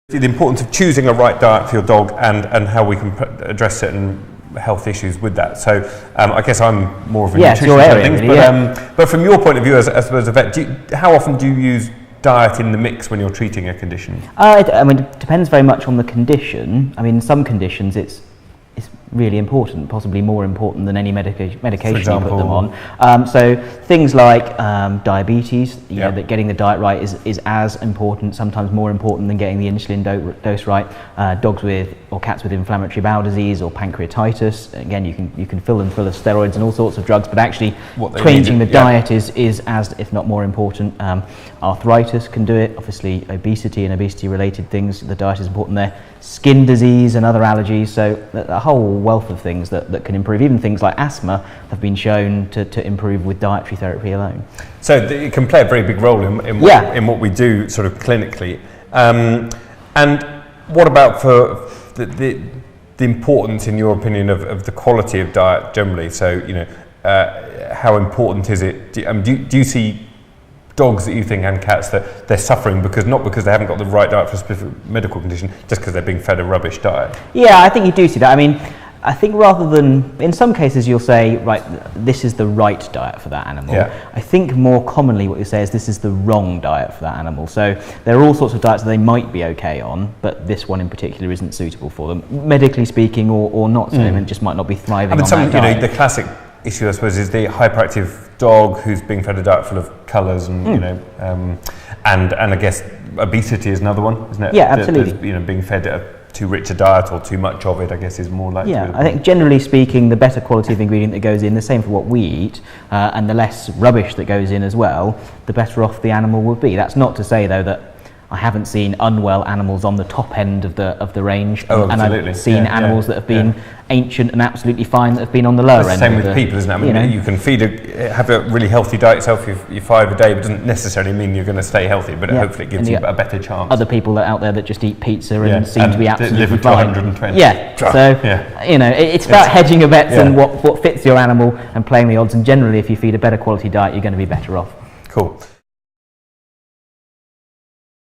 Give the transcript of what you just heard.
The importance of choosing a right diet for your dog and how we can address certain health issues with that. So I guess I'm more of a nutritionist area, things, really, but from your point of view as a vet, how often do you use diet in the mix when you're treating a condition? I mean, it depends very much on the condition. I mean, in some conditions it's really important, possibly more important than any medication you put them on. So things like diabetes, you know, that getting the diet right is as important, sometimes more important than getting the insulin dose right. Dogs with or cats with inflammatory bowel disease or pancreatitis, again, you can fill them full of steroids and all sorts of drugs, but actually changing the diet is as, if not more important. Arthritis can do it, obviously obesity and obesity related things, the diet is important there. Skin disease and other allergies, so a whole wealth of things that can improve. Even things like asthma have been shown to improve with dietary therapy alone. So it can play a very big role in what we do sort of clinically. And what about for the importance, in your opinion, of the quality of diet generally? So, you know, how important is it? Do you see dogs that you think and cats that they're suffering not because they haven't got the right diet for a specific medical condition, just because they're being fed a rubbish diet? Yeah, I think you do see that. I mean, I think rather than, in some cases you'll say, right, this is the right diet for that animal. Yeah. I think more commonly what you say is this is the wrong diet for that animal. So there are all sorts of diets that they might be okay on, but this one in particular isn't suitable for them, medically speaking or not. So it just might not be thriving on that diet. The classic issue, I suppose, is the hyperactive dog who's being fed a diet full of colours and you know, and I guess obesity is another one, isn't it? Yeah, absolutely. You know, being fed too rich a diet or too much of it, I guess, is more likely. Yeah, I think generally speaking, the better quality of ingredient that goes in, the same for what we eat, and the less rubbish that goes in as well, the better off the animal will be. That's not to say though that I haven't seen unwell animals on the top end of the range, and I've seen animals that have been ancient and absolutely fine that have been on the lower end. Same with people, isn't it? I mean, you can have a really healthy diet yourself, your 5 a day, but it doesn't necessarily mean you're going to stay healthy, but hopefully it gives you a better chance. Other people out there that just eat pizza and seem to be absolutely live to fine. 120. Yeah, so you know, it's about hedging your bets and what fits your animal and playing the odds, and generally if you feed a better quality diet, you're going to be better off. Cool.